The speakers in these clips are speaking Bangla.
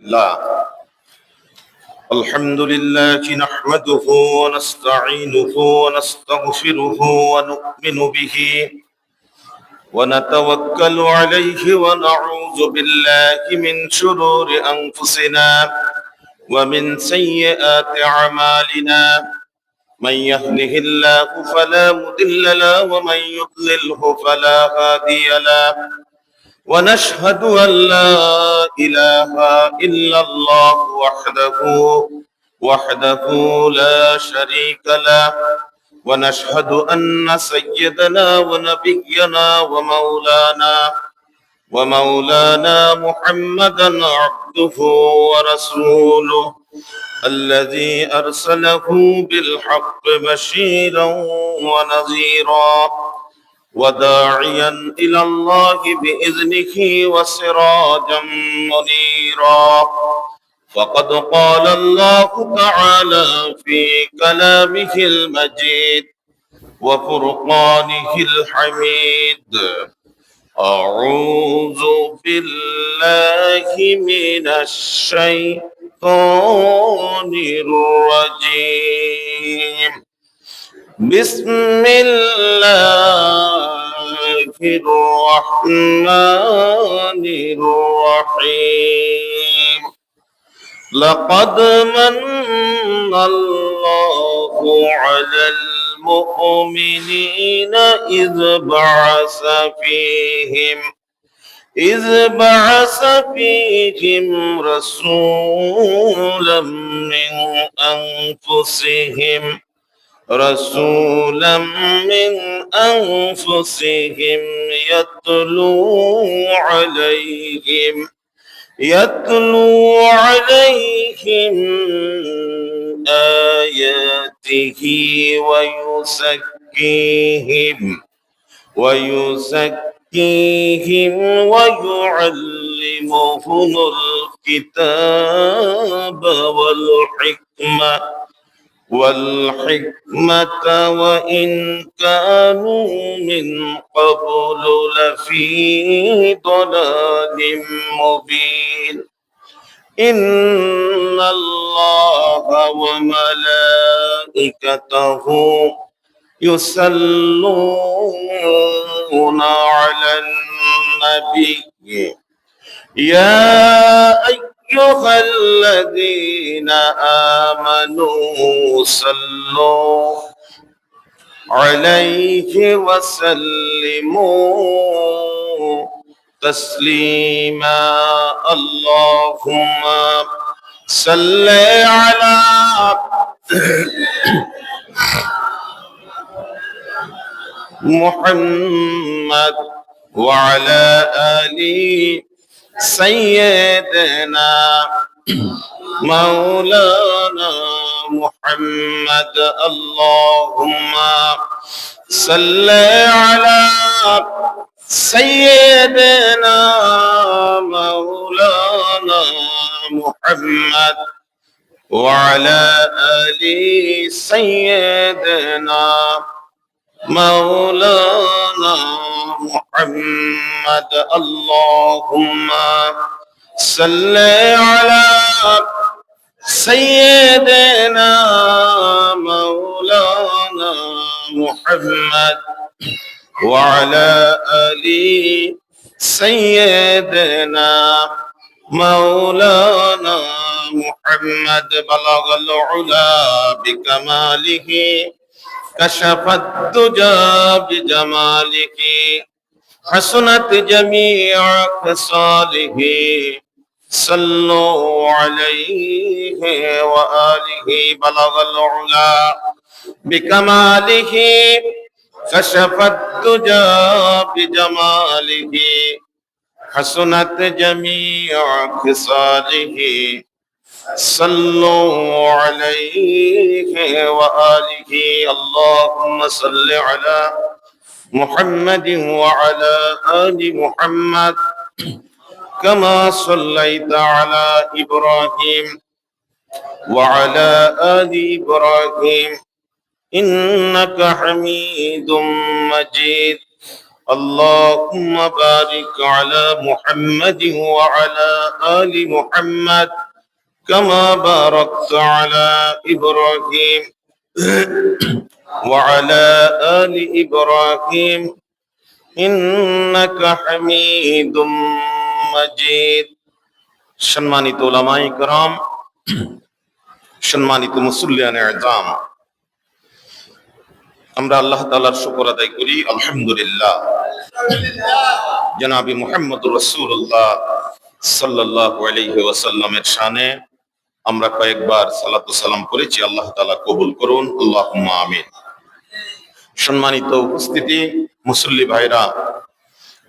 لله الحمد لله نحمده ونستعينه ونستغفره ونؤمن به ونتوكل عليه ونعوذ بالله من شرور أنفسنا ومن سيئات أعمالنا من يهده الله فلا مضل له ومن يضلله فلا هادي له ونشهد أن لا إله إلا الله وحده لا شريك له ونشهد أن سيدنا ونبينا ومولانا محمدا عبده ورسوله الذي أرسله بالحق بشيرا ونذيرا وداعيا إلى الله بإذنه وسراجا منيرا فقد قال الله تعالى في كلامه المجيد وفرقانه الحميد أعوذ بالله من الشيطان الرجيم بسم الله الرحمن الرحيم لقد من الله على المؤمنين إذ بعث فيهم رسولا من أنفسهم يتلو عليهم آياته ويزكيهم ويعلمهم الكتاب والحكمة وإن كانوا من قبل لفي ضلال مبين إن الله وملائكته يصلون على النبي يا أيها الذين آمنوا صلوا عليه وسلموا تسليما اللهم صل على محمد وعلى آل سيدنا مولانا محمد اللهم صل على سيدنا مولانا محمد وعلى آل سيدنا مولانا محمد اللهم صل على سيدنا مولانا محمد وعلى آل سيدنا مولانا محمد بلغ العلا بكماله كشف الدجى بجماله حسنت جميع خصاله صلوا عليه وآله بلغ العلا بكماله كشف الدجى بجماله حسنت جميع خصاله صلوا عليه وآله اللهم صل على محمد وعلى آل محمد كما صليت على إبراهيم وعلى آل إبراهيم إنك حميد مجيد اللهم بارك على محمد وعلى آل محمد كما باركت على إبراهيم وعلى آل إبراهيم إنك حميد مجيد। সম্মানিত উলামায়ে কেরাম, সম্মানিত মুসল্লিয়ানে আযম, আমরা আল্লাহ তাআলার শুকর আদায় করি আলহামদুলিল্লাহ। জনাবি মুহাম্মদুর রাসূলুল্লাহ সাল্লাল্লাহু আলাইহি ওয়াসাল্লামের শানে আমরা কয়েকবার সালাত ও সালাম করেছি, আল্লাহ তাআলা কবুল করুন, আল্লাহুম্মা আমিন। সম্মানিত উপস্থিতি, মুসল্লি ভাইরা,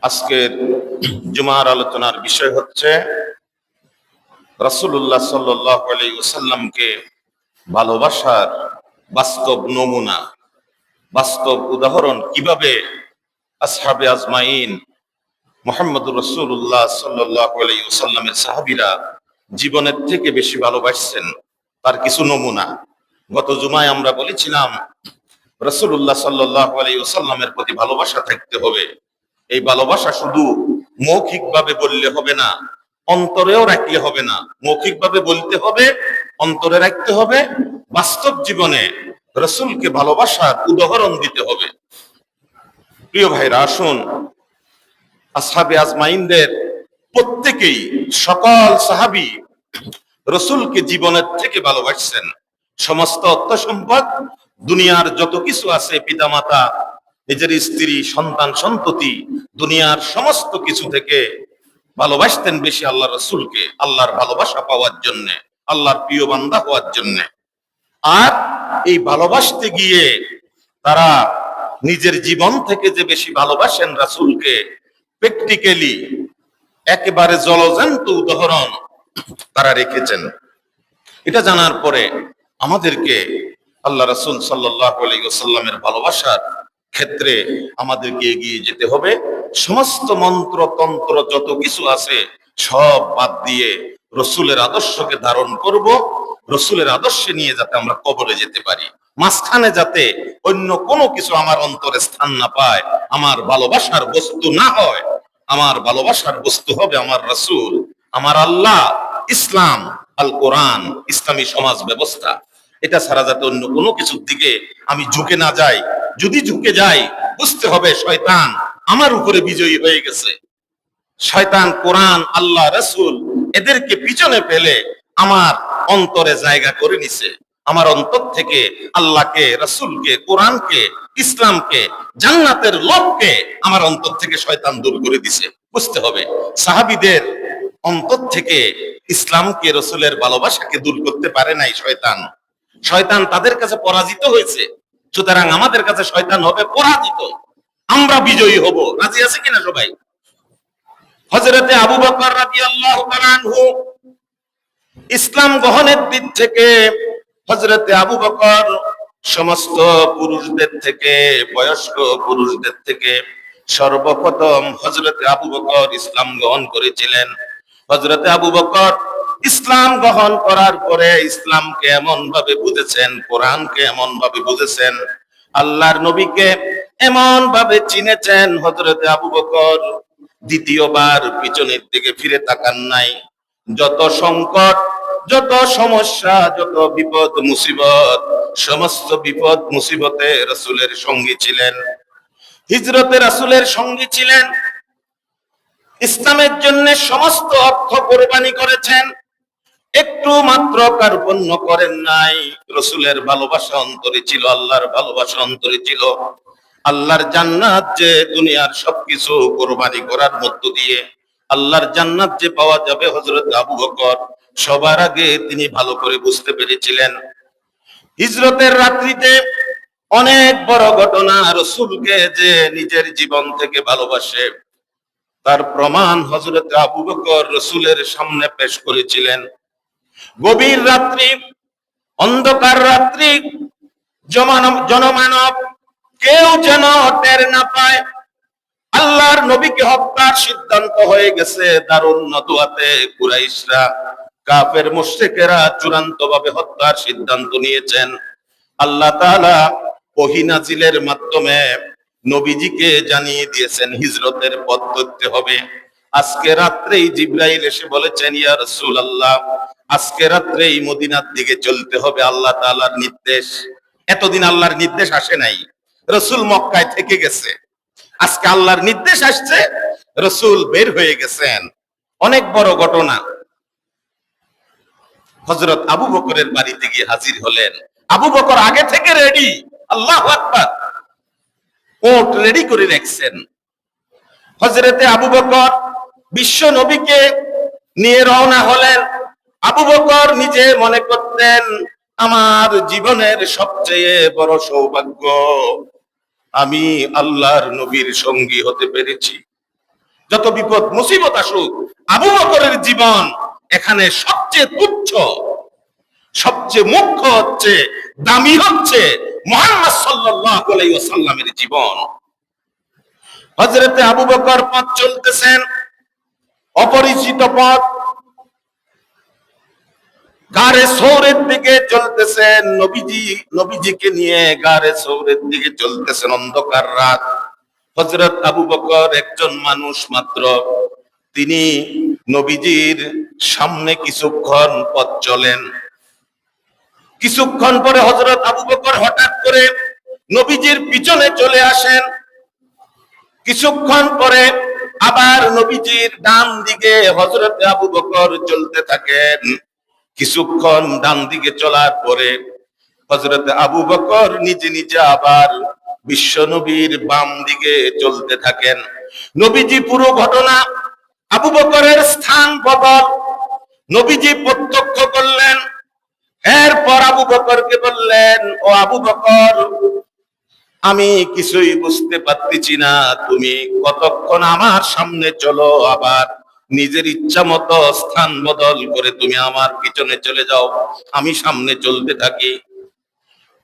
আজকের জুমার আলোচনার বিষয় হচ্ছে রাসূলুল্লাহ সাল্লাল্লাহু আলাইহি ওয়াসাল্লামকে ভালোবাসার বাস্তব নমুনা, বাস্তব উদাহরণ কিভাবে আসহাবে আজমাইন মুহাম্মদুর রাসূলুল্লাহ সাল্লাল্লাহু আলাইহি ওয়াসাল্লামের সাহাবীরা জীবনের থেকে বেশি ভালোবাসছেন তার কিছু নমুনা। গত জুমায় আমরা বলেছিলাম রাসূলুল্লাহ সাল্লাল্লাহু আলাইহি ওয়াসাল্লামের প্রতি ভালোবাসা থাকতে হবে। এই ভালোবাসা শুধু মৌখিকভাবে বললে হবে না, অন্তরেও রাখলে হবে না। মৌখিকভাবে বলতে হবে, অন্তরে রাখতে হবে, বাস্তব জীবনে রাসূলকে ভালোবাসার উদাহরণ দিতে হবে। প্রিয় ভাইরা, আসুন, আসহাবে আজমাইনদের প্রত্যেকেই, সকল সাহাবী রাসূলকে জীবনের থেকে ভালোবাসছেন। সমস্ত অর্থ সম্পদ, দুনিয়ার যত কিছু আছে, পিতামাতা, নিজের স্ত্রী, সন্তান সন্ততি, দুনিয়ার সমস্ত কিছু থেকে ভালোবাসতেন বেশি আল্লাহ রাসূলকে, আল্লাহর ভালোবাসা পাওয়ার জন্য, আল্লাহর প্রিয় বান্দা হওয়ার জন্য। আর এই ভালোবাসতে গিয়ে তারা নিজের জীবন থেকে যে বেশি ভালোবাসেন রাসূলকে, প্র্যাকটিক্যালি একেবারে জলজ্যান্ত উদাহরণ তারা রেখেছেন। এটা জানার পরে আমাদেরকে আল্লাহ রাসূল সাল্লাল্লাহু আলাইহি ওয়াসাল্লামের ভালোবাসার ক্ষেত্রে আমাদেরকে এগিয়ে যেতে হবে। সমস্ত মন্ত্র তন্ত্র যত কিছু আছে সব বাদ দিয়ে রাসূলের আদর্শকে ধারণ করব। রাসূলের আদর্শে নিয়ে যাতে আমরা কবরে যেতে পারি, মাঝখানে যাতে অন্য কোনো কিছু আমার অন্তরে স্থান না পায়, আমার ভালোবাসার বস্তু না হয়। আমার ভালোবাসার বস্তু হবে আমার রাসূল, আমার আল্লাহ, ইসলাম, আল কোরআন, ইসলামী সমাজ ব্যবস্থা। এটা ছাড়া যাতে অন্য কোনো কিছুর দিকে আমি ঝুঁকে না যাই। যদি ঝুঁকে যাই, বুঝতে হবে শয়তান আমার উপরে বিজয়ী হয়ে গেছে। শয়তান কোরআন, আল্লাহ, রাসূল এদেরকে পিছনে ফেলে আমার অন্তরে জায়গা করে নিছে। আমার অন্তর থেকে আল্লাহকে, রাসূলকে, কোরআনকে, ইসলামকে, জান্নাতের লোভকে আমার অন্তর থেকে শয়তান দূর করে দিছে। বুঝতে হবে সাহাবীদের অন্তর থেকে ইসলামকে, রাসূলের ভালোবাসাকে দূর করতে পারে নাই শয়তান। শয়তান তাদের কাছে পরাজিত হয়েছে, সুতরাং আমাদের কাছে শয়তান হবে পরাজিত, আমরা বিজয়ী হব। রাজি আছে কিনা সবাই? হযরতে আবু বকর রাদিয়াল্লাহু তাআলা আনহু ইসলাম গ্রহণের দিক থেকে, হযরতে আবু বকর সমস্ত পুরুষদের থেকে, বয়স্ক পুরুষদের থেকে সর্বপ্রথম হযরতে আবু বকর ইসলাম গ্রহণ করেছিলেন। হযরতে আবু বকর ইসলাম গ্রহণ করার পরে ইসলামকে এমন ভাবে বুঝেছেন, কোরআনকে এমন ভাবে বুঝেছেন, আল্লাহর নবীকে এমন ভাবে চিনেছেন, হযরতে আবু বকর দ্বিতীয়বার পিছনের দিকে ফিরে তাকান নাই। যত সংকট, যত সমস্যা, যত বিপদ মুসিবত, সমস্ত বিপদ মুসিবতে রাসূলের সঙ্গী ছিলেন, হিজরতে রাসূলের সঙ্গী ছিলেন, ইসলামের জন্য সমস্ত অর্থ কোরবানি করেছেন, একটু মাত্র কার্পণ্য করেন নাই। রাসূলের ভালোবাসা অন্তরে ছিল, আল্লাহর ভালোবাসা অন্তরে ছিল। আল্লাহর জান্নাত যে দুনিয়ার সবকিছু কোরবানি করার মধ্য দিয়ে আল্লাহর জান্নাত যে পাওয়া যাবে, হযরত আবু বকর সবার আগে তিনি ভালো করে বুঝতে পেরেছিলেন। হিজরতের রাত্রিতে অনেক বড় ঘটনা, রাসূলকে যে নিজের জীবন থেকে ভালোবাসে তার প্রমাণ হযরত আবু বকর রাসূলের সামনে পেশ করেছিলেন। গভীর রাত্রি, অন্ধকার রাত্রি, জনমানব কেউ যেন টের না পায়, আল্লাহর নবীকে হত্যার সিদ্ধান্ত হয়ে গেছে। দারুন নদওয়াতে কুরাইশরা, কাফের মুশরিকেরা চূড়ান্ত ভাবে হত্যার সিদ্ধান্ত নিয়েছেন। আল্লাহ তাআলা ওহী নাজিলের মাধ্যমে নবীজিকে জানিয়ে দিয়েছেন হিজরতের পথ ধরতে হবে। আজকে রাত্রেই জিবরাইল এসে বলেছেন, ইয়া রাসূলুল্লাহ, আজকে রাত্রেই মদিনার দিকে চলতে হবে, আল্লাহ তাআলার নির্দেশ। এতদিন আল্লাহর নির্দেশ আসে নাই, রাসূল মক্কায় থেকে গেছে। আজকে আল্লাহর নির্দেশ আসছে, রাসূল বের হয়ে গেছেন। অনেক বড় ঘটনা। হযরত আবু বকরের বাড়িতে গিয়ে হাজির হলেন। আবু বকর আগে থেকে রেডি, আল্লাহু আকবার, ওট রেডি করে রাখছেন। হযরতে আবু বকর বিশ্ব নবীকে নিয়ে রওনা হলেন। আবু বকর নিজে মনে করতেন, আমার জীবনের সবচেয়ে বড় সৌভাগ্য, আমি আল্লাহর নবীর সঙ্গী হতে পেরেছি। যত বিপদ মুসিবত আসুক, আবু বকরের জীবন এখানে সবচেয়ে তুচ্ছ, সবচেয়ে মুখ্য হচ্ছে, দামি হচ্ছে মুহাম্মদ সাল্লাল্লাহু আলাইহি ওয়াসাল্লামের জীবন। হযরতে আবু বকর পথ চলতেছেন, অপরিচিত পথ, গারে সৌরের দিকে চলতেছেন। নবীজিকে নিয়ে গারে সৌরের দিকে চলতেছেন, অন্ধকার রাত। হযরত আবু বকর একজন মানুষ মাত্র, তিনি নবীজির সামনে কিছুক্ষণ পথ চলেন। কিছুক্ষণ পরে হযরত আবু বকর হঠাৎ করে নবীজির পিছনে চলে আসেন। কিছুক্ষণ পরে আবার নবীজির ডান দিকে হযরত আবু বকর চলতে থাকেন। কিছুক্ষণ ডান দিকে চলার পরে হযরত আবু বকর নিজে নিজে আবার বিশ্ব নবীর বাম দিকে চলতে থাকেন। নবীজি পুরো ঘটনা, আবু বকরের স্থান বদল নবীজি প্রত্যক্ষ করলেন। এরপর আবু বকরকে বললেন, ও আবু বকর, আমি কিছুই বুঝতে পারতেছি না, তুমি কতক্ষণ আমার সামনে চলো, আবার নিজের ইচ্ছা মতো স্থান বদল করে তুমি আমার পিছনে চলে যাও, আমি সামনে চলতে থাকি।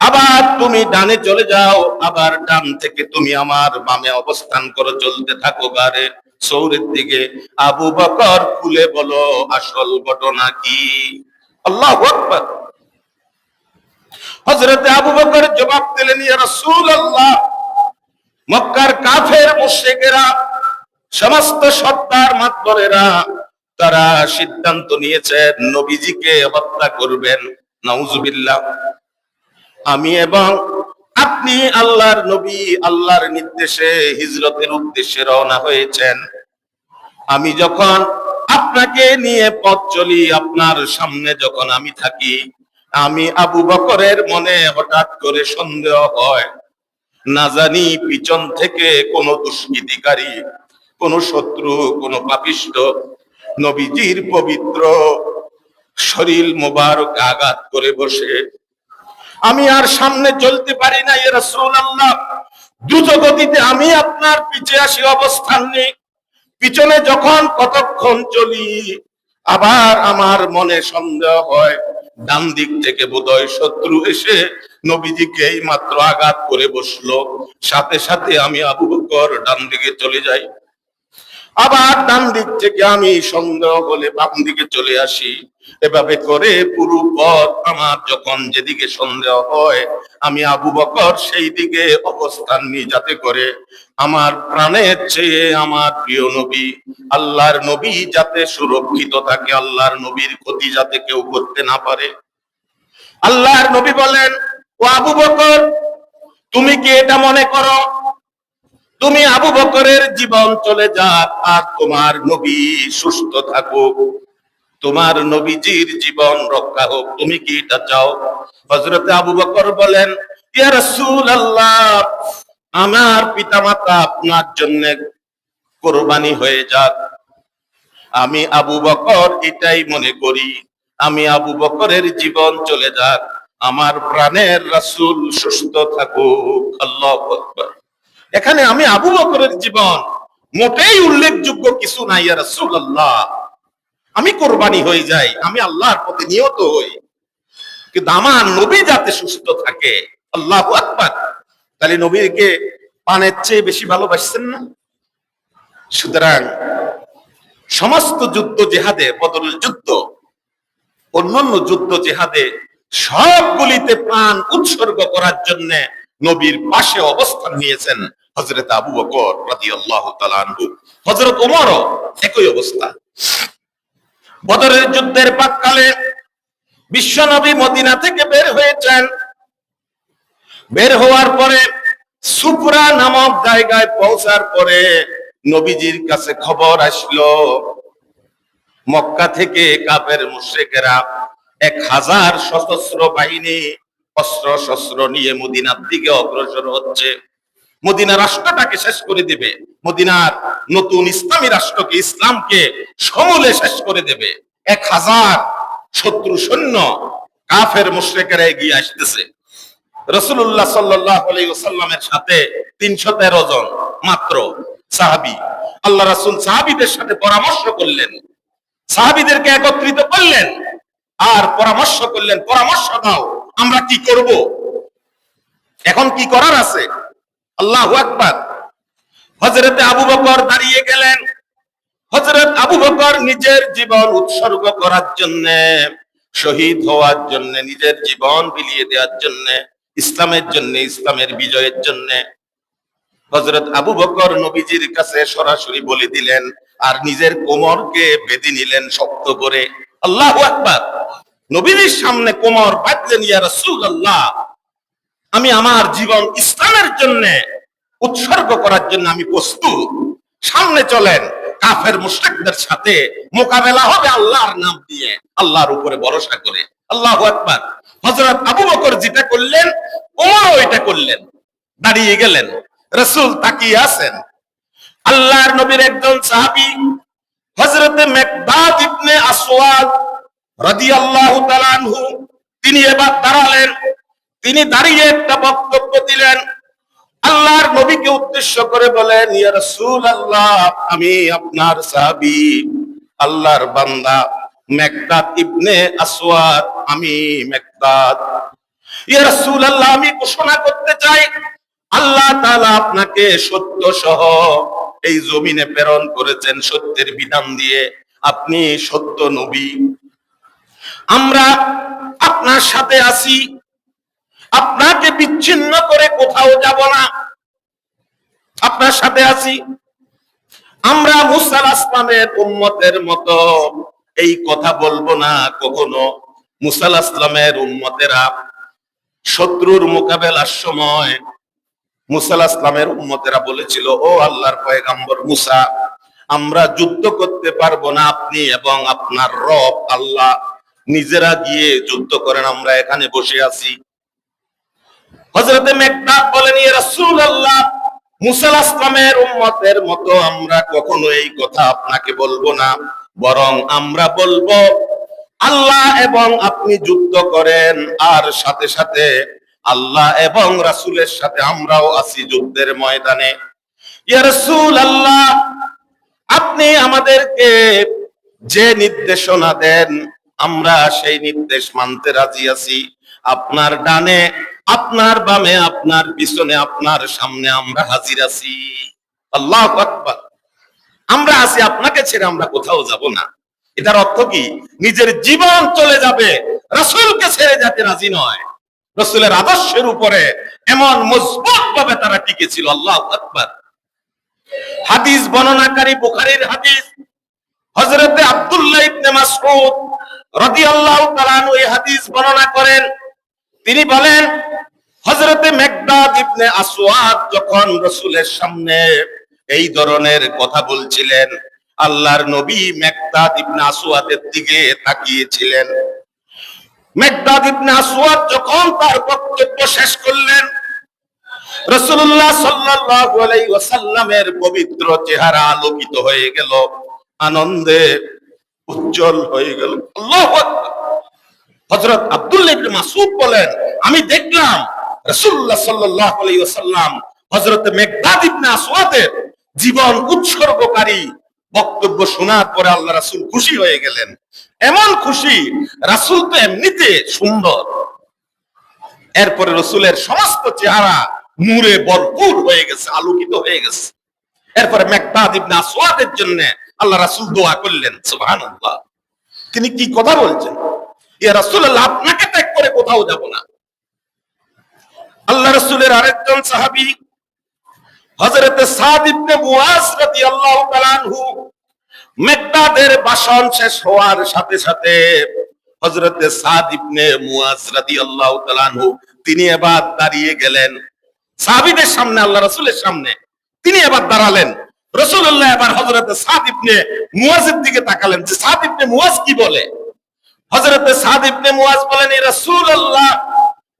আবার তুমি ডানে চলে যাও, আবার ডান থেকে তুমি আমার বামে অবস্থান করো, চলতে থাকো গারে সৌরের দিকে। আবু বকর, খুলে বলো আসল ঘটনা কি? আল্লাহু আকবার। হযরতে আবু বকর জবাব দিলেন, ইয়া রাসূলুল্লাহ, মক্কার কাফের মুশরিকেরা, সমস্ত সর্দার মাতবরেরা, তারা সিদ্ধান্ত নিয়েছেন নবীজিকে হত্যা করবেন। নাউজুবিল্লাহ। আমি এবং আপনি আল্লাহর নবী আল্লাহর নির্দেশে হিজরতের উদ্দেশ্যে রওনা হয়েছেন। আমি যখন আপনাকে নিয়ে পথ চলি, আপনার সামনে যখন আমি থাকি, আমি আবু বকরের মনে হঠাৎ করে সন্দেহ হয়, না জানি পিছন থেকে কোন দুষ্কৃতিকারী, কোন শত্রু, কোন পাপিষ্ঠ নবীজির পবিত্র শরীর মোবারক আঘাত করে বসে। আমি আর সামনে চলতে পারি না, ইয়া রাসূলুল্লাহ। দ্রুত গতিতে আমি আপনার পিছে আসি, অবস্থান নেই। পিছনে যখন কতক্ষণ চলি, আবার আমার মনে সন্দেহ হয়, ডান দিক থেকে বোধহয় শত্রু এসে নবীজিকে এই মাত্র আঘাত করে বসলো। সাথে সাথে আমি আবু বকর ডান দিকে চলে যাই। আবার ডান দিক থেকে আমি সন্দেহ হলে বাম দিকে চলে আসি। এভাবে করে পুরো পথ আমার যখন যেদিকে সন্দেহ হয়, আমি আবু বকর সেই দিকে অবস্থান নিই, যাতে করে আমার প্রাণের চেয়ে আমার প্রিয় নবী আল্লাহর নবী যাতে সুরক্ষিত থাকে, আল্লাহর নবীর ক্ষতি যাতে কেউ করতে না পারে। আল্লাহর নবী বলেন, ও আবু বকর, তুমি কি এটা মনে করো তুমি আবু বকরের জীবন চলে যাক আর তোমার নবী সুস্থ থাকুক, তোমার নবীজির জীবন রক্ষা হোক, তুমি কি এটা চাও? হযরতে আবু বকর বলেন, ইয়া রাসূলুল্লাহ, আমার পিতামাতা আপনার জন্য কুরবানি হয়ে যাক। আমি আবু বকর এটাই মনে করি, আমি আবু বকরের জীবন চলে যাক, আমার প্রাণের রাসূল সুস্থ থাকুক। আল্লাহু আকবার। এখানে আমি আবু বকরের জীবন মোটেই উল্লেখযোগ্য কিছু নাই, ইয়া রাসূলুল্লাহ। আমি কোরবানি হয়ে যাই, আমি আল্লাহর পথে নিয়ত হই, কিন্তু আমার নবী যাতে সুস্থ থাকে। আল্লাহু আকবার। তাহলে নবীকে পানের চেয়ে বেশি ভালোবাসছেন না? সুতরাং সমস্ত যুদ্ধ জেহাদে, বদরের যুদ্ধ, অন্যান্য যুদ্ধ জেহাদে সবগুলিতে প্রাণ উৎসর্গ করার জন্য নবীর পাশে অবস্থান নিয়েছেন হযরত আবু বকর রাদিয়াল্লাহু তাআলা আনহু, হযরত ওমরও একই অবস্থা। বদরের যুদ্ধের প্রাক্কালে বিশ্বনবী মদিনা থেকে বের হয়েছেন। বের হওয়ার পরে সুফরা নামক জায়গায় পৌঁছার পরে নবীজির কাছে খবর আসলো, মক্কা থেকে কাফের মুশরিকেরা 1000 সশস্ত্র বাহিনী অস্ত্র শস্ত্র নিয়ে মদিনার দিকে অগ্রসর হচ্ছে। মদিনা রাষ্ট্রটাকে শেষ করে দিবে, মদিনার নতুন ইসলামী রাষ্ট্রকে, ইসলামকে সমূলে শেষ করে দেবে। 1000 শত্রু সৈন্য কাফের মুশরিকেরা এগিয়ে আসতেছে। রাসূলুল্লাহ সাল্লাল্লাহু আলাইহি ওয়াসাল্লামের সাথে 313 জন মাত্র সাহাবী। আল্লাহ রাসূল সাহাবীদের সাথে পরামর্শ করলেন, সাহাবীদেরকে একত্রিত করলেন আর পরামর্শ করলেন, পরামর্শ দাও আমরা কি করব, এখন কি করার আছে। আল্লাহু আকবার। হযরত আবু বকর দাঁড়িয়ে গেলেন। হযরত আবু বকর নিজের জীবন উৎসর্গ করার জন্য, শহীদ হওয়ার জন্য, নিজের জীবন বিলিয়ে দেওয়ার জন্য, ইসলামের জন্য, ইসলামের বিজয়ের জন্য হযরত আবু বকর নবীজির কাছে সরাসরি বলে দিলেন আর নিজের কোমরকে বেঁধে নিলেন শক্ত করে। আল্লাহু আকবার। নবীজির সামনে কোমর বাঁধলেন, ইয়া রাসূলুল্লাহ, আমি আমার জীবন ইসলামের জন্য উৎসর্গ করার জন্য আমি প্রস্তুত, সামনে চলেন, কাফের মুশরিকদের সাথে মোকাবেলা হবে আল্লাহর নাম দিয়ে, আল্লাহর উপরে ভরসা করে। আল্লাহু আকবার। হযরত আবু বকর যেটা করলেন, ওমরও এটা করলেন, দাঁড়িয়ে গেলেন। রাসূল তাকিয়ে আছেন। আল্লাহর নবীর একজন সাহাবী হযরত মিকদাদ ইবনে আসওয়াদ রাদিয়াল্লাহু তাআলা আনহু, তিনি এবার দাঁড়ালেন। তিনি দাঁড়িয়ে একটা বক্তব্য দিলেন, আল্লাহর নবীকে উদ্দেশ্য করে বলেন, ইয়া রাসূলুল্লাহ, আমি আপনার সাহাবী, আল্লাহর বান্দা মিকদাদ ইবনে আসওয়াদ, আমি মিকদাদ। ইয়া রাসূলুল্লাহ, আমি ঘোষণা করতে চাই, আল্লাহ তাআলা আপনাকে সত্য সহ এই জমিনে প্রেরণ করেছেন, সত্যের বিধান দিয়ে। আপনি সত্য নবী, আমরা আপনার সাথে আছি, আপনাকে বিচ্ছিন্ন করে কোথাও যাব না, আপনার সাথে আছি। আমরা মুসা আলাইহিস সালামের উম্মতের মতো এই কথা বলবো না কখনো। মুসা আলাইহিস সালামের উম্মতেরা শত্রুর মোকাবেলার সময় মুসা আলাইহিস সালামের উম্মতেরা বলেছিল, ও আল্লাহর পয়গম্বর মুসা, আমরা যুদ্ধ করতে পারবো না, আপনি এবং আপনার রব আল্লাহ নিজেরা গিয়ে যুদ্ধ করেন, আমরা এখানে বসে আছি। হযরত মিকদাদ বলেন, ইয়া রাসূলুল্লাহ, মুসা আলাইহিস সালামের উম্মতের মতো আমরা কখনো এই কথা আপনাকে বলবো না, বরং আমরা বলবো আল্লাহ এবং আপনি যুদ্ধ করেন, আর সাথে সাথে আল্লাহ এবং রাসূলের সাথে আমরাও আছি যুদ্ধের ময়দানে। ইয়া রাসূলুল্লাহ, আপনি আমাদেরকে যে নির্দেশনা দেন আমরা সেই নির্দেশ মানতে রাজি আছি। আপনার ডানে, আপনার বামে, আপনার পিছনে, আপনার সামনে আমরা হাজির আছি। আল্লাহু আকবার। আমরা আছি, আপনাকে ছেড়ে আমরা কোথাও যাব না। এটার অর্থ কি? নিজের জীবন চলে যাবে, রাসূলকে ছেড়ে যেতে রাজি নয়। রাসূলের আদর্শের উপরে এমন মজবুত ভাবে তারা টিকে ছিল। আল্লাহু আকবার। হাদিস বর্ণনাকারী বুখারীর হাদিস, হযরতে আব্দুল্লাহ ইবনে মাসউদ রাদিয়াল্লাহু তাআলা আনহু এই হাদিস বর্ণনা করেন। তিনি বলেন, হযরতে মিকদাদ ইবনে আসওয়াদ যখন রাসূলের সামনে এই ধরনের কথা বলছিলেন, আল্লাহর নবী মিকদাদ ইবনে আসওয়াদের দিকে তাকিয়েছিলেন। মিকদাদ ইবনে আসওয়াদ যখন তার বক্তব্য শেষ করলেন, রাসূলুল্লাহ সাল্লাল্লাহু আলাইহি ওয়াসাল্লামের পবিত্র চেহারা আলোকিত হয়ে গেল, আনন্দে উজ্জ্বল হয়ে গেল। আল্লাহু আকবার। হযরত আব্দুল্লাহ ইবনে মাসউদ বলেন, আমি দেখলাম রাসূলুল্লাহ সাল্লাল্লাহু আলাইহি ওয়াসাল্লাম হযরত মিকদাদ ইবনে আসওয়াদের জীবন উৎসর্গকারী বক্তব্য শোনার পরে আল্লাহ রাসূল খুশি হয়ে গেলেন। এমন খুশি, রাসূল তো এমনিতে সুন্দর, এরপরে রাসূলের সমস্ত চেহারা নূরে ভরপুর হয়ে গেছে, আলোকিত হয়ে গেছে। এরপরে মিকদাদ ইবনে আসওয়াদের জন্য আল্লাহ রাসূল দোয়া করলেন। সুবহানাল্লাহ। তিনি কি কথা বলছেন? ইয়া রাসূলুল্লাহ, আপনাকে ত্যাগ করে কোথাও যাব না। আল্লাহ রাসূলের আরেকজন সাহাবী হযরত সাদ ইবনে মুআজ রাদিয়াল্লাহু তাআলা আনহু মিকদাদের ভাষণ শেষ হওয়ার সাথে সাথে হযরত সাদ ইবনে মুআজ রাদিয়াল্লাহু তাআলা আনহু তিনি এবার দাঁড়িয়ে গেলেন সাহাবীদের সামনে, আল্লাহ রাসূলের সামনে তিনি এবার দাঁড়ালেন। রাসূলুল্লাহ এবার হযরত সাদ ইবনে মুআজের দিকে তাকালেন যে সাদ ইবনে মুআজ কি বলে। হযরত সাদ ইবনে মুআজ বলেন, এ রাসূলুল্লাহ,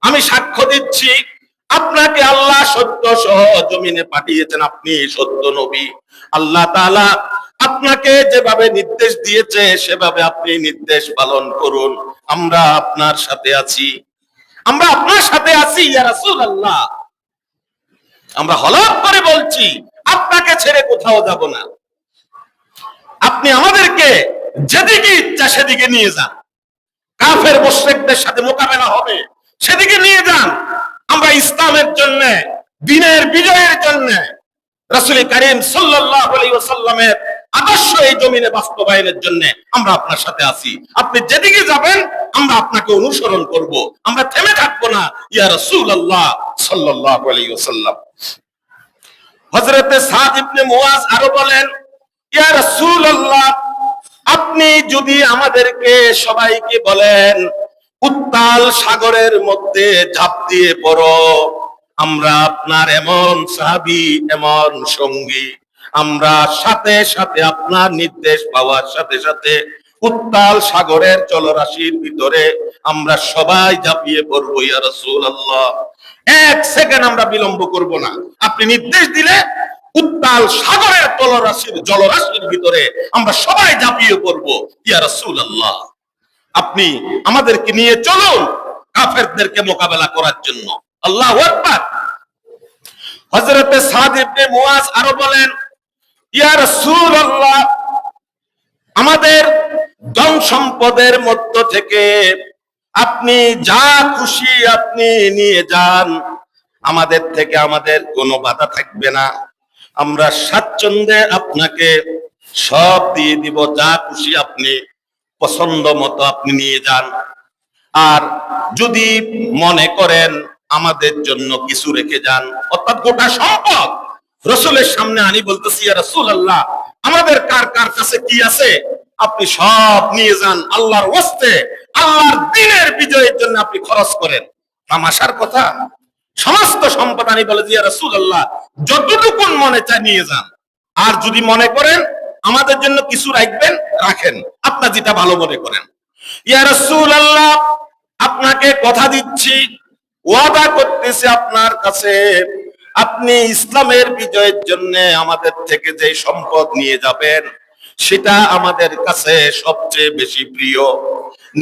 আমি সাক্ষ্য দিচ্ছি আপনাকে আল্লাহ সত্য সহ জমিনে পাঠিয়েছেন, আপনি সত্য নবী। আল্লাহ তাআলা আপনাকে যেভাবে নির্দেশ দিয়েছে সেভাবে আপনি নির্দেশ পালন করুন। আমরা আপনার সাথে আছি, আমরা আপনার সাথে আছি ইয়া রাসূলুল্লাহ। আমরা হলফ করে বলছি আপনাকে ছেড়ে কোথাও যাব না। আপনি আমাদেরকে যেদিকে ইচ্ছা সেদিকে নিয়ে যান, কাফের মুশরিকদের সাথে মোকাবেলা হবে সেদিকে নিয়ে যান। আমরা ইসলামের জন্য, দ্বীনের বিজয়ের জন্য, রাসূল কারীম সাল্লাল্লাহু আলাইহি ওয়াসাল্লামের আদর্শ এই জমিনে বাস্তবায়নের জন্য আমরা আপনার সাথে আছি। আপনি যেদিকে যাবেন আমরা আপনাকে অনুসরণ করব, আমরা থেমে থাকবো না ইয়া রাসূলুল্লাহ সাল্লাল্লাহু আলাইহি ওয়াসাল্লাম। হযরত সাদ ইবনে মুআজ আরো বলেন, ইয়া রাসূলুল্লাহ, আপনি যদি আমাদেরকে সবাইকে বলেন উত্তাল সাগরের মধ্যে ঝাঁপ দিয়ে পড়ো, আমরা আপনার এমন সাহাবী, এমন সঙ্গী, আমরা সাথে সাথে আপনার নির্দেশ পাওয়ার সাথে সাথে উত্তাল সাগরের জলরাশির ভিতরে আমরা সবাই ঝাঁপিয়ে পড়বো ইয়া রাসূলুল্লাহ। এক সেকেন্ড আমরা বিলম্ব করব না। আপনি নির্দেশ দিলে উত্তাল সাগরের জলরাশির ভিতরে আমরা সবাই ঝাঁপিয়ে পড়বো ইয়া রাসূলুল্লাহ। আপনি আমাদেরকে নিয়ে চলুন কাফেরদেরকে মোকাবেলা করার জন্য। আল্লাহু আকবার। হযরত সাদ ইবনে মুআজ আরো বলেন, ইয়া রাসূলুল্লাহ, আমাদের ধন সম্পদের মধ্য থেকে আপনি যা খুশি আপনি নিয়ে যান, আমাদের থেকে আমাদের কোনো বাধা থাকবে না। আমরা স্বাচ্ছন্দ্যে আপনাকে সব দিয়ে দিব, যা খুশি আপনি পছন্দ মতো আপনি নিয়ে যান। আর যদি মনে করেন আমাদের জন্য কিছু রেখে যান, অর্থাৎ গোটা সম্পদ রাসূলের সামনে আনি বলতেছি, ইয়া রাসূলুল্লাহ, আমাদের কার কার কাছে কি আছে আপনি সব নিয়ে যান, আল্লাহর ওয়াস্তে, আল্লাহর দ্বীনের বিজয়ের জন্য আপনি খরচ করেন। তামাশার কথা, সমস্ত সম্পদ আনি বলে, ইয়া রাসূলুল্লাহ, যতটুকু মনে চায় নিয়ে যান। আর যদি মনে করেন আমাদের জন্য কিছু রাখবেন, রাখেন, আপনার যেটা ভালো মনে করেন। ইয়া রাসূলুল্লাহ, আপনাকে কথা দিচ্ছি, ওয়াদা করতেছি আপনার কাছে, আপনি ইসলামের বিজয়ের জন্য আমাদের থেকে যে সম্পদ নিয়ে যাবেন সেটা আমাদের কাছে সবচেয়ে বেশি প্রিয়।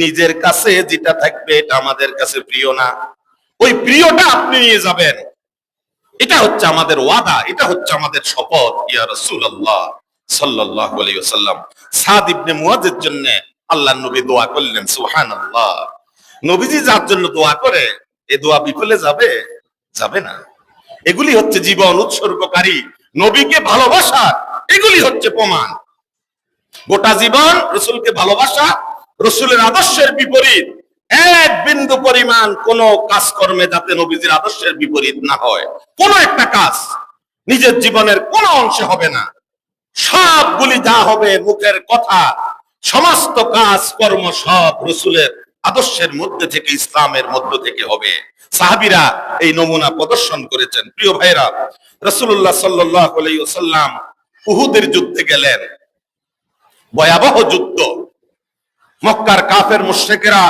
নিজের কাছে যেটা থাকবে এটা আমাদের কাছে প্রিয় না, ওই প্রিয়টা আপনি নিয়ে যাবেন। এটা হচ্ছে আমাদের ওয়াদা, এটা হচ্ছে আমাদের শপথ ইয়া রাসূলুল্লাহ সাল্লাল্লাহু আলাইহি ওয়াসাল্লাম। সাদ ইবনে মুআজের জন্য আল্লাহর নবী দোয়া করলেন, সুবহানাল্লাহ। নবীজি যার জন্য দোয়া করে এই দোয়া বিফলে যাবে? যাবে না। এগুলি হচ্ছে জীবন উৎসর্গকারী নবীকে ভালোবাসা, এগুলি হচ্ছে প্রমাণ। গোটা জীবন রাসূলকে ভালোবাসা, রাসূলের আদর্শের বিপরীত এক বিন্দু পরিমাণ কোন কাজকর্মে যাতে নবীজির আদর্শের বিপরীত না হয়, কোন একটা কাজ নিজের জীবনের কোন অংশে হবে না। সবগুলি যা হবে মুখের কথা, সমস্ত কাজ কর্ম সব রাসূলের আদর্শের মধ্যে থেকে, ইসলামের মধ্যে থেকে হবে। সাহাবীরা এই নমুনা প্রদর্শন করেছেন। প্রিয় ভাইরা, রাসূলুল্লাহ সাল্লাল্লাহু আলাইহি ওয়াসাল্লাম উহুদের যুদ্ধে গেলেন, ভয়াবহ যুদ্ধ। মক্কার কাফের মুশরিকেরা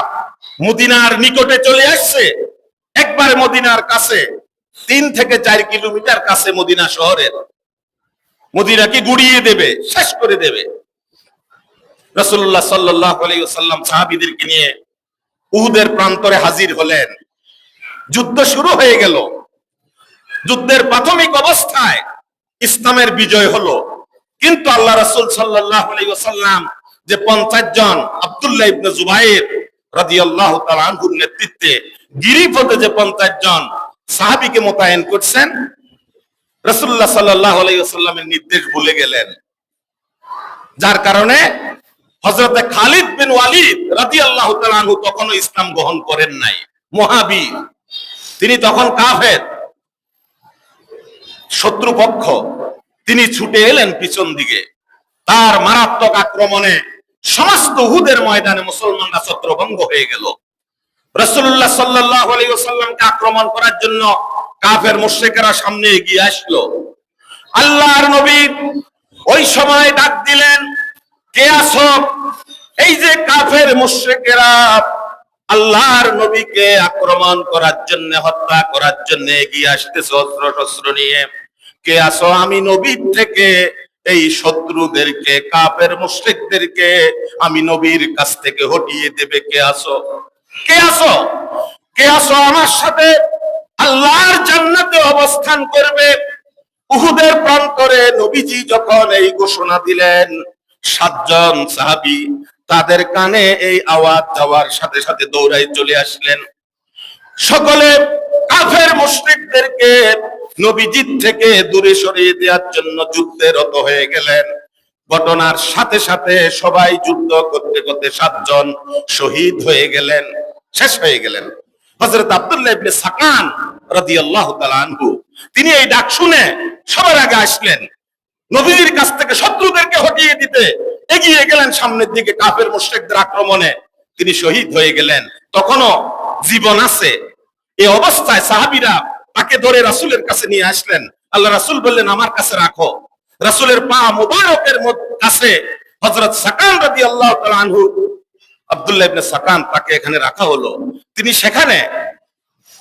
মদিনার নিকটে চলে আসছে, একবারে মদিনার কাছে, 3 থেকে 4 কিলোমিটার কাছে মদিনা শহরের। মদিনাকে গুড়িয়ে দেবে, শেষ করে দেবে। রাসূলুল্লাহ সাল্লাল্লাহু আলাইহি ওয়াসাল্লাম সাহাবীদেরকে নিয়ে উহুদের প্রান্তরে হাজির হলেন। যুদ্ধ শুরু হয়ে গেল। যুদ্ধের প্রাথমিক অবস্থায় ইসলামের বিজয় হলো, কিন্তু আল্লাহ রাসূল সাল্লাল্লাহু আলাইহি ওয়াসাল্লাম যে 50 জন আব্দুল্লাহ ইবনে জুবাইর রাদিয়াল্লাহু তাআলা আনহুর নেতৃত্বে গিরিপথে যে 50 জন সাহাবীকে মোতায়েন করছেন, রাসূলুল্লাহ সাল্লাল্লাহু আলাইহি ওয়াসাল্লামের নির্দেশ ভুলে গেলেন। যার কারণে হযরত খালিদ বিন ওয়ালিদ রাদিয়াল্লাহু তাআলা আনহু তখনও ইসলাম গ্রহণ করেন নাই, মুহাবীর, তিনি তখন কাফের। শত্রুপক্ষ তিনি ছুটে এলেন পিছন দিকে। তার মারাত্মক আক্রমণে সমস্ত উহুদের ময়দানে মুসলমানরা ছত্রভঙ্গ হয়ে গেল। রাসূলুল্লাহ সাল্লাল্লাহু আলাইহি ওয়াসাল্লামকে আক্রমণ করার জন্য কাফের মুশরিকেরা সামনে এগিয়ে আসলো। আল্লাহর নবী ওই সময় ডাক দিলেন, কে আছো? এই যে কাফের মুশরিকেরা আল্লাহর নবীকে আক্রমণ করার জন্য, হত্যা করার জন্য এগিয়ে আসতেছে অস্ত্র শস্ত্র নিয়ে। কে আছো? আমি নবীর থেকে এই শত্রুদেরকে, কাফের মুশরিকদেরকে আমি নবীর কাছ থেকে হটিয়ে দেবে। কে আছো? কে আছো? কে আছো আমার সাথে আল্লাহর জান্নাতে অবস্থান করবে? উহুদের প্রান্তরে নবীজি যখন এই ঘোষণা দিলেন, 7 জন সাহাবী তাদের কানে এই আওয়াজ যাওয়ার সাথে সাথে দৌড়াই চলে আসলেন। সকলে কাফের মুশরিকদেরকে নবীজির থেকে দূরে সরিয়ে দেওয়ার জন্য যুদ্ধে রত হয়ে গেলেন। ঘটনার সাথে সাথে সবাই যুদ্ধ করতে করতে 7 জন শহীদ হয়ে গেলেন, শেষ হয়ে গেলেন। হযরত আব্দুল্লাহ ইবনে সাকান রাদিয়াল্লাহু তাআলা আনহু তিনি এই ডাক শুনে সবার আগে আসলেন, নবীর কাছ থেকে শত্রুদেরকে হটিয়ে দিতে এগিয়ে গেলেন সামনের দিকে। কাফের মুশরিকদের আক্রমণে তিনি শহীদ হয়ে গেলেন। তখনও জীবন আছে। এই অবস্থায় সাহাবীরা তাকে ধরে রাসূলের কাছে নিয়ে আসলেন। আল্লাহ রাসূল বললেন, আমার কাছে রাখো। রাসূলের পা মুবারকের কাছে হযরত সাকান রাদিয়াল্লাহু তাআলা আনহু, আব্দুল্লাহ ইবনে সাকান, তাকে এখানে রাখা হলো। তিনি সেখানে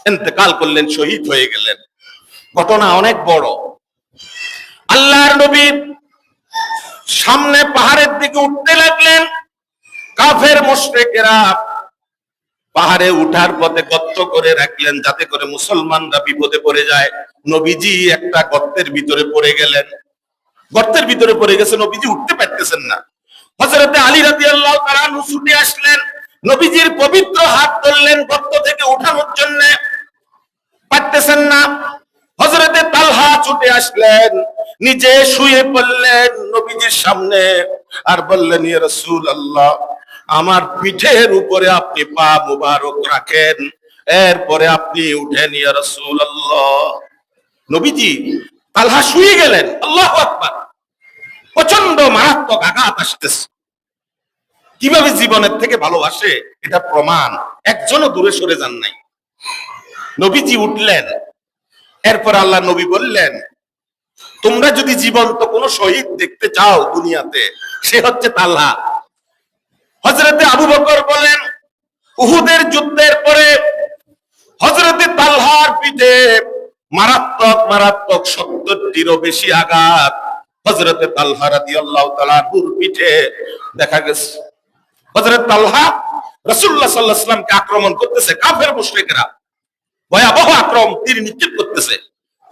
ইন্তেকাল করলেন, শহীদ হয়ে গেলেন। ঘটনা অনেক বড়। আল্লাহর নবী সামনে পাহাড়ের দিকে উঠতে লাগলেন। কাফের মুশরিকেরা পাহাড়ে উঠার পথে গর্ত করে রাখলেন যাতে করে মুসলমানরা বিপদে পড়ে যায়। নবীজি একটা গর্তের ভিতরে পড়ে গেলেন। গর্তের ভিতরে পড়ে গেছে, নবীজি উঠতে পারতেছেন না। হযরতে আলী রাদিয়াল্লাহু তাআলা আনহু ছুটে আসলেন, নবীজির পবিত্র হাত ধরলেন, গর্ত থেকে উঠানোর জন্য পারতেছেন না। হযরতে তালহা ছুটে আসলেন, নিজে শুয়ে পড়লেন নবীজির সামনে আর বললেন, ইয়া রাসূলুল্লাহ, আমার পিঠের উপরে আপনি পা মুবারক রাখেন, এরপরে আপনি উঠেন ইয়া রাসূলুল্লাহ। নবীজি তালহা শুয়ে গেলেন। আল্লাহু আকবার। প্রচন্ড মারাত্মক আঘাত আসতেছে। কিভাবে জীবনের থেকে ভালোবাসে এটা প্রমাণ। একজনও দূরে সরে যান নাই। নবীজি উঠলেন। এরপর আল্লাহ নবী বললেন, তোমরা যদি জীবন্ত কোন শহীদ দেখতে চাও দুনিয়াতে, সে হচ্ছে তালহা। হযরতে আবু বকর বলেন, উহুদের যুদ্ধের পরে হযরতে তালহার পিঠে মারাত্মক মারাত্মক 70টিরও বেশি আঘাত হযরতে তালহা রাদিয়াল্লাহু তাআলা আনহুর পিঠে দেখা গেছে। হযরত তালহা রাসূলুল্লাহ সাল্লাল্লাহু আলাইহি ওয়াসাল্লামকে আক্রমণ করতেছে। কাফের মুশরিকরা ভয়াবহ আক্রমণ তীর নিক্ষেপ করতেছে।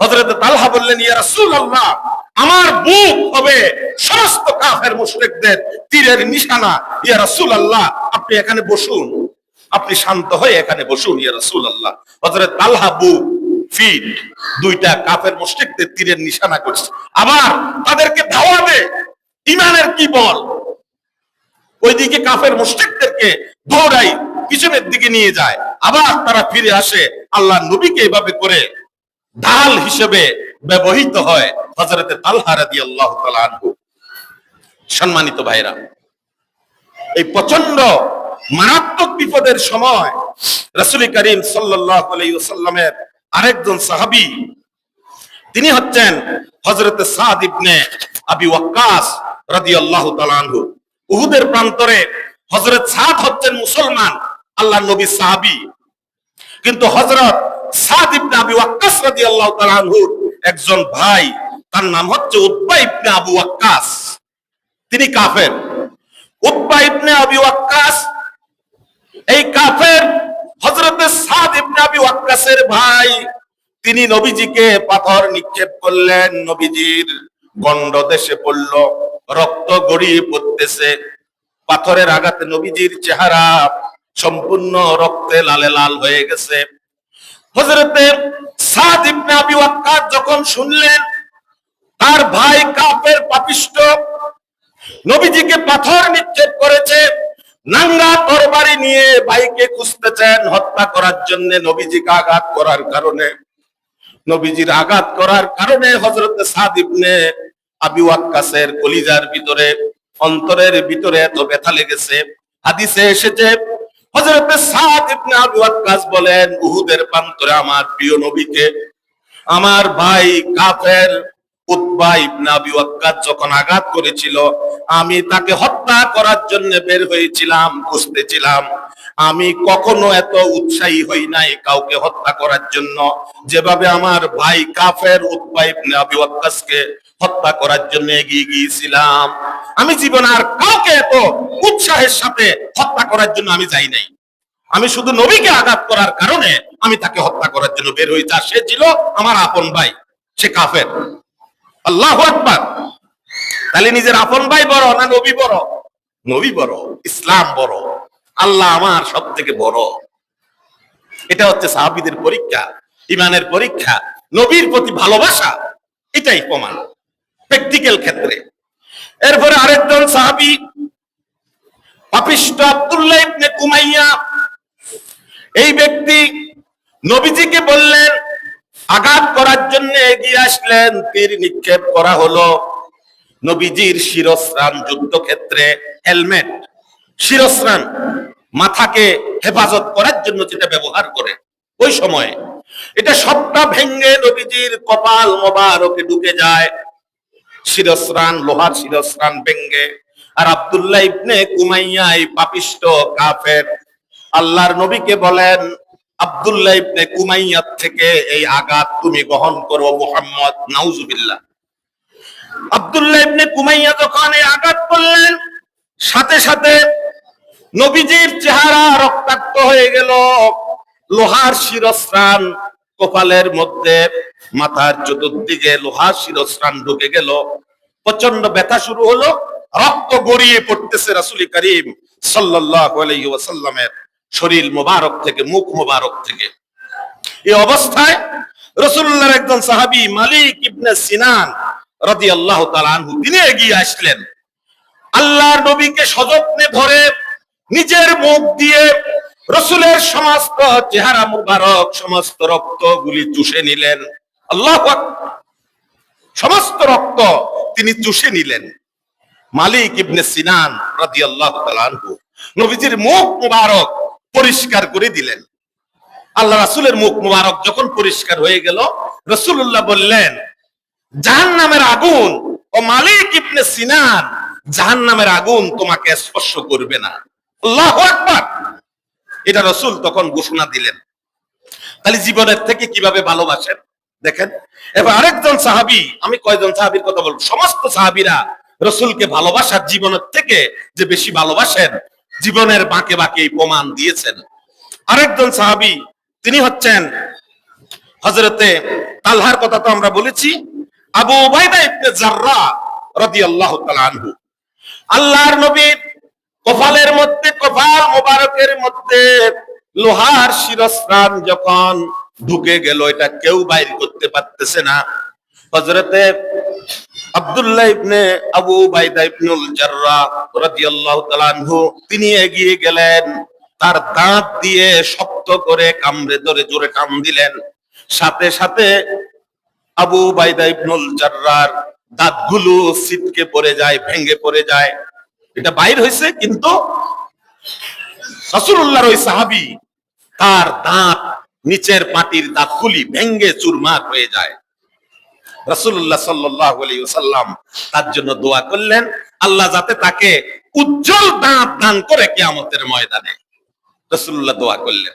হযরতে তালহা বললেন, ইয়া রাসূলুল্লাহ, আমার বুক হবে সমস্ত কাফের মুশরিকদের তীরের নিশানা। ইয়া রাসূলুল্লাহ, আপনি এখানে বসুন, আপনি শান্ত হয়ে এখানে বসুন ইয়া রাসূলুল্লাহ। হযরত তালহা বুক, ফিট দুইটা কাফের মুশরিকদের তীরের নিশানা করছে। আবার তাদেরকে ধাওয়াবে, ঈমানের কি বল! ওইদিকে কাফের মুশরিকদেরকে দৌড়াই পিছনের দিকে নিয়ে যায়, আবার তারা ফিরে আসে। আল্লাহ নবীকে এভাবে করে ঢাল হিসেবে ব্যবহৃত হয় হযরতে তালহা রাদিয়াল্লাহু তাআলা আনহু। সম্মানিত ভাইরা, এই প্রচন্ড মারাত্মক বিপদের সময় রাসূল করিম সাল্লাল্লাহু আলাইহি ওয়াসাল্লামের আরেকজন সাহাবী, তিনি হচ্ছেন হযরতে সাদ ইবনে আবি ওয়াক্কাস রাদিয়াল্লাহু তাআলা আনহু। উহুদের প্রান্তরে হযরত সাদ হচ্ছেন মুসলমান, আল্লাহর নবীর সাহাবী। কিন্তু হযরত সাদ ইবনে আবি ওয়াক্কাস রাদিয়াল্লাহু তাআলা আনহুর একজন ভাই, তার নাম হচ্ছে উতবা ইবনে আবু ওয়াক্কাস, তিনি কাফের। উতবা ইবনে আবি ওয়াক্কাস এই কাফের হযরতে সাদ ইবনে আবি ওয়াক্কাসের ভাই। তিনি নবীজিকে পাথর নিক্ষেপ করলেন, নবীজির গন্ডদেশে পড়ল, রক্ত গড়িয়ে পড়তেছে। পাথরের আঘাতে নবীজির চেহারা সম্পূর্ণ রক্তে লালে লাল হয়ে গেছে। হযরতে সাদ ইবনে আবি ওয়াক্কাস যখন শুনলেন তার ভাই কাফের পাপিষ্ঠ নবীজিকে পাথর নিক্ষেপ করেছে, নাঙ্গা তরবারি নিয়ে ভাইকে খুঁজতেছেন হত্যা করার জন্য, নবীজিকে আঘাত করার কারণে। নবীজির আঘাত করার কারণে হযরত সাদ ইবনে আবি ওয়াক্কাসের কলিজার ভিতরে, অন্তরের ভিতরে এত ব্যথা লেগেছে। হাদিসে এসেছে হযরত সাদ ইবনে আবি ওয়াক্কাস বলেন, উহুদের প্রান্তরে আমার প্রিয় নবীকে আমার ভাই কাফের উতবা ইবনে আবি ওয়াক্কাস যখন আঘাত করেছিল, আমি তাকে হত্যা করার জন্য বের হয়েছিলাম, খুঁজতেছিলাম। আমি কখনো এত উৎসাহী হই নাই কাউকে হত্যা করার জন্য, যেভাবে আমার ভাই কাফের উতবা ইবনে আবি ওয়াক্কাসকে হত্যা করার জন্য এগিয়ে গিয়েছিলাম। আমি জীবনে আর কাউকে এত উৎসাহের সাথে হত্যা করার জন্য আমি যাই নাই। আমি শুধু নবীকে আঘাত করার কারণে আমি তাকে হত্যা করার জন্য বের হয়েছি। আর সে ছিল আমার আপন ভাই, সে কাফের। আল্লাহু আকবার। তাহলে নিজের আপন ভাই বড় না নবী বড়? নবী বড়, ইসলাম বড়, আল্লাহ আমার সব থেকে বড়। এটা হচ্ছে সাহাবীদের পরীক্ষা, ইমানের পরীক্ষা, নবীর প্রতি ভালোবাসা, এটাই প্রমাণ প্র্যাকটিক্যাল ক্ষেত্রে। এরপরে আরেকজন সাহাবী পাপিষ্ঠ আব্দুল্লাহ ইবনে কুমাইয়া, এই ব্যক্তি নবীজিকে বললেন, আঘাত করার জন্য এগিয়ে আসলেন, তীর নিক্ষেপ করা হলো। নবীজির শিরস্ত্রাণ, যুদ্ধক্ষেত্রে হেলমেট, শিরস্ত্রাণ মাথাকে হেফাজত করার জন্য যেটা ব্যবহার করে ওই সময়, এটা সবটা ভেঙে নবীজির কপাল মোবারকে ঢুকে যায়। শিরস্ত্রাণ, লোহার শিরস্ত্রাণ ভেঙে। আর আব্দুল্লাহ ইবনে কুমাইয়া, এই পাপিষ্ঠ কাফের, আল্লাহর নবীকে বলেন, আব্দুল্লাহ ইবনে কুমাইয়ার থেকে এই আঘাত তুমি গ্রহণ করো মুহাম্মদ। নাউজুবিল্লাহ। আব্দুল্লাহ ইবনে কুমাইয়া যখন এই আঘাত করলেন, সাথে সাথে নবীজির চেহারা রক্তাক্ত হয়ে গেল। লোহার শিরস্ত্রাণ কপালের মধ্যে, মাথার চতুর্দিকে লোহার শিরস্ত্রাণ ঢুকে গেল। প্রচন্ড ব্যথা শুরু হলো, রক্ত গড়িয়ে পড়তেছে রাসূল করিম সাল্লাল্লাহু আলাইহি ওয়াসাল্লামের শরীর মোবারক থেকে, মুখ মোবারক থেকে। এই অবস্থায় রাসূলুল্লাহর একজন সাহাবী মালিক ইবনে সিনান রাদিয়াল্লাহু তাআলা আনহু, তিনি এগিয়ে আসলেন, আল্লাহর নবীকে সযত্নে ধরে নিজের মুখ দিয়ে রাসূলের সমস্ত চেহারা মুবারক, সমস্ত রক্তগুলি চুষে নিলেন। আল্লাহু আকবার। সমস্ত রক্ত তিনি চুষে নিলেন। মালিক ইবনে সিনান রাদিয়াল্লাহু তাআলা আনহু নবীজির মুখ মুবারক পরিষ্কার করে দিলেন। আল্লাহ রাসূলের মুখ মুবারক যখন পরিষ্কার হয়ে গেল, রাসূলুল্লাহ বললেন, জাহান্নামের আগুন, ও মালিক ইবনে সিনান, জাহান্নামের আগুন তোমাকে স্পর্শ করবে না। আল্লাহু আকবার। এটা রাসূল তখন ঘোষণা দিলেন। তাহলে জীবনের থেকে কিভাবে ভালোবাসেন দেখেন। এবার আরেকজন সাহাবী, আমি কয়জন সাহাবীর কথা বলবো, সমস্ত সাহাবীরা রাসূলকে ভালোবাসার, জীবনের থেকে যে বেশি ভালোবাসেন, জীবনের বাঁকে বাঁকে প্রমাণ দিয়েছেন। আরেকজন সাহাবী, তিনি হচ্ছেন হযরতে তালহার কথা তো আমরা বলেছি, আবু উবাইদা ইবনে জাররাহ রাদিয়াল্লাহু তাআলা আনহু। আল্লাহর নবীর কপালের মধ্যে, কপাল মোবারকের মধ্যে লোহার শিরস্ত্রাণ যখন ঢুকে গেল, এটা কেউ বাইর করতে পারতেছে না। হযরতে আব্দুল্লাহ ইবনে আবু উবাইদা ইবনুল জাররাহ রাদিয়াল্লাহু তাআলা আনহু, তিনি এগিয়ে গেলেন, তার দাঁত দিয়ে শক্ত করে কামড়ে ধরে জোরে টান দিলেন। সাথে সাথে আবু উবাইদা ইবনুল জাররাহর দাঁতগুলো ছিটকে পড়ে যায়, ভেঙে পড়ে যায়। এটা বাইর হয়েছে, কিন্তু রাসূলুল্লাহর ওই সাহাবী, তার দাঁত, নিচের পাটির দাঁতগুলি ভেঙে চুরমার হয়ে যায়। রাসূলুল্লাহ সাল্লাল্লাহু আলাইহি ওয়াসাল্লাম তার জন্য দোয়া করলেন, আল্লাহ যাতে তাকে উজ্জ্বল দাঁত দান করে কিয়ামতের ময়দানে। রাসূলুল্লাহ দোয়া করলেন।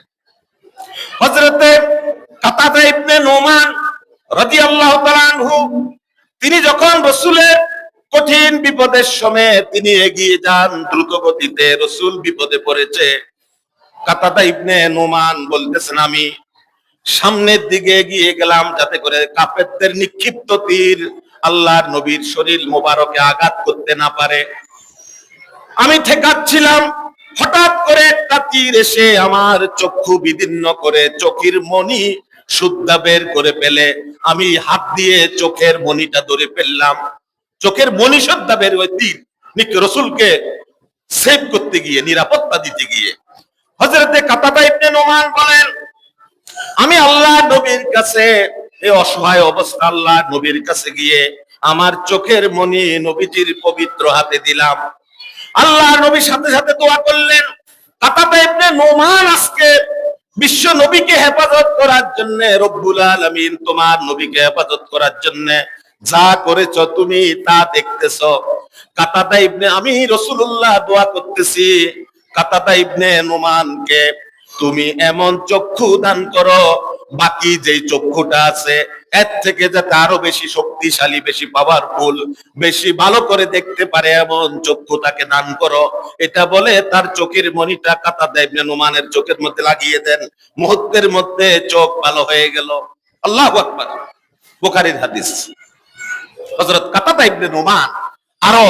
হযরতে কাতাদা ইবনে নুমান রাদিয়াল্লাহু তাআলা আনহু, তিনি যখন রাসূলের কঠিন বিপদের সময় তিনি এগিয়ে যান দ্রুত গতিতে, রাসূল বিপদে পড়েছে। কাতাদা ইবনে নুমান বলতেছেন, আমি সামনের দিকে এগিয়ে গেলাম যাতে করে কাফেরদের নিক্ষিপ্ত তীর আল্লাহর নবীর শরীর মোবারকে আঘাত করতে না পারে। আমি ঠেকাচ্ছিলাম, হঠাৎ করে একটা তীর এসে আমার চক্ষু বিদীর্ণ করে চোখের মণি সুদ্ধা বের করে ফেলে, আমি হাত দিয়ে চোখের মণিটা ধরে ফেললাম। চোখের মণি সুদ্ধা বের হয়ে তীর রাসূলকে সেভ করতে গিয়ে, নিরাপত্তা দিতে গিয়ে। হযরতে কাতাদা ইবনে নুমান বলেন, আমি আল্লাহর নবীর কাছে এই অসহায় অবস্থা আল্লাহ নবীর কাছে গিয়ে আমার চোখের মনি নবীজির পবিত্র হাতে দিলাম। আল্লাহ নবীর সাথে সাথে দোয়া করলেন, কাতাদা ইবনে নোমান আজকে বিশ্ব নবীকে হেফাজত করার জন্য, রব্বুল আলামিন তোমার নবীকে হেফাজত করার জন্য যা করেছো তুমি তা দেখতেছো। কাতাদা ইবনে, আমি রাসূলুল্লাহ দোয়া করতেছি কাতাদা ইবনে নোমানকে তুমি এমন চক্ষু দান করো, বাকি যেই চক্ষুটা আছে এর থেকে যাতে আরো বেশি শক্তিশালী, বেশি পাওয়ারফুল, বেশি ভালো করে দেখতে পারে এমন চক্ষু তাকে দান করো। এটা বলে তার চোখের মণিটা কাতাদা ইবনে নোমানের চোখের মধ্যে লাগিয়ে দেন। মুহূর্তের মধ্যে চোখ ভালো হয়ে গেল। আল্লাহু আকবার। বুখারীর হাদিস। হযরত কাতাদা ইবনে নোমান আরো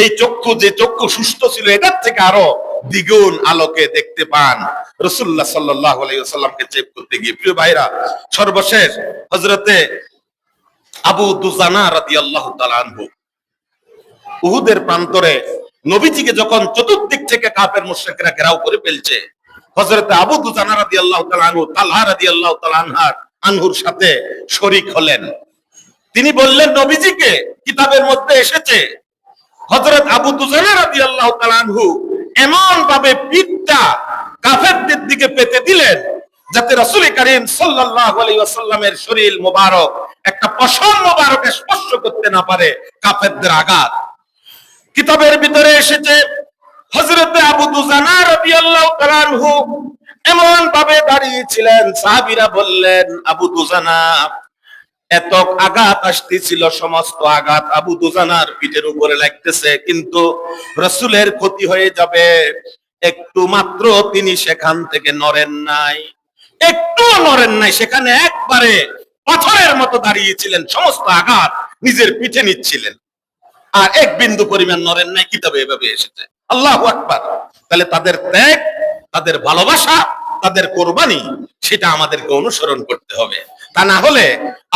এই চক্ষু, যে চক্ষু সুস্থ ছিল এটার থেকে আরো দ্বিগুণ আলোকে দেখতে পান রাসূলুল্লাহ সাল্লাল্লাহু আলাইহি ওয়াসাল্লামকে চেক করতে গিয়ে। প্রিয় ভাইরা, সর্বশেষ হযরতে আবু দুজানা রাদিয়াল্লাহু তাআলা আনহু উহুদের প্রান্তরে নবীজিকে যখন চতুর্দিক থেকে কাফের মুশরিকরা ঘেরাও করে ফেলছে, হযরতে আবু দুজানা রাদিয়াল্লাহু তাআলা আনহু তালহা রাদিয়াল্লাহু তাআলা আনহুর সাথে শরীক হলেন। তিনি বললেন নবীজিকে কিতাবের মধ্যে এসেছে। হযরত আবু দুজানা রাদিয়াল্লাহু তাআলা আনহু এমন ভাবে পিঠটা কাফেরদের দিকে পেতে দিলেন যাতে রাসূল করিম সাল্লাল্লাহু আলাইহি ওয়াসাল্লামের শরীর মোবারক একটা পশম মোবারকে স্পর্শ করতে না পারে কাফেরদের আঘাত। কিতাবের ভিতরে এসেছে হযরত আবু দুজানা রাদিয়াল্লাহু তাআলা আনহু এমন ভাবে দাঁড়িয়েছিলেন, সাহাবীরা বললেন আবু দুজানা এত আঘাত আসতেছিল, সমস্ত আঘাত আবু দুজানার পিঠের উপরে লাগতেছে, কিন্তু রাসূলের ক্ষতি হয়ে যাবে। একটু মাত্র তিনি সেখান থেকে নড়েন নাই, একটু নড়েন নাই, সেখানে একবারে পাথরের মতো দাঁড়িয়েছিলেন, সমস্ত আঘাত নিজের পিঠে নিচ্ছিলেন আর এক বিন্দু পরিমাণ নড়েন নাই। কিতাবে এভাবে এসেছে। আল্লাহু আকবার। তাহলে তাদের ত্যাগ, তাদের ভালোবাসা, তাদের কোরবানি, সেটা আমাদেরকে অনুসরণ করতে হবে। তা না হলে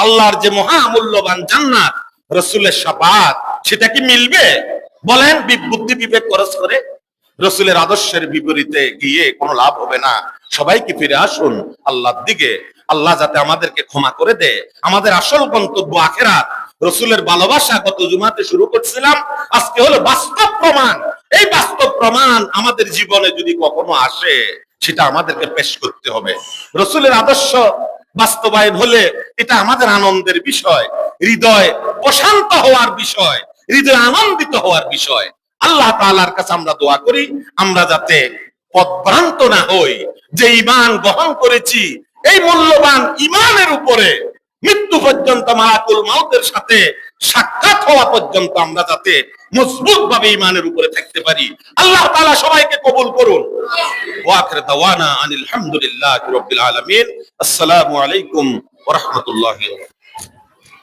আল্লাহর যে মহামূল্যবান জান্নাত, রাসূলের শাফাআত, সেটা কি মিলবে? বলেন, বুদ্ধি বিবেক খরচ করে রাসূলের আদর্শের বিপরীতে গিয়ে কোনো লাভ হবে না। সবাইকে ফিরে আসুন আল্লাহর দিকে। আল্লাহ যাতে আমাদেরকে ক্ষমা করে দেয়। আমাদের আসল গন্তব্য আখিরাত। রাসূলের ভালোবাসা গত জুমাতে শুরু করছিলাম, আজকে হলো বাস্তব প্রমাণ। এই বাস্তব প্রমাণ আমাদের জীবনে যদি কখনো আসে, সেটা আমাদেরকে পেশ করতে হবে। রাসূলের আদর্শ বাস্তবায়ন হলে এটা আমাদের আনন্দের বিষয়, হৃদয় প্রশান্ত হওয়ার বিষয়, হৃদয় আনন্দিত হওয়ার বিষয়। আল্লাহ তাআলার কাছে আমরা দোয়া করি আমরা যাতে পথভ্রান্ত না হই। যে ঈমান গ্রহণ করেছি, এই মূল্যবান ঈমানের উপরে মৃত্যু পর্যন্ত, মালাকুল মাউতের সাথে সাক্ষাৎ হওয়া পর্যন্ত আমরা যাতে মজবুত ভাবে ঈমানের উপরে থাকতে পারি। আল্লাহ তাআলা সবাইকে কবুল করুন। ওয়া আখিরু দাওয়ানা আনিল হামদুলিল্লাহি রাব্বিল আলামিন। আসসালামু আলাইকুম ওয়া রাহমাতুল্লাহি ওয়া বারাকাতুহু।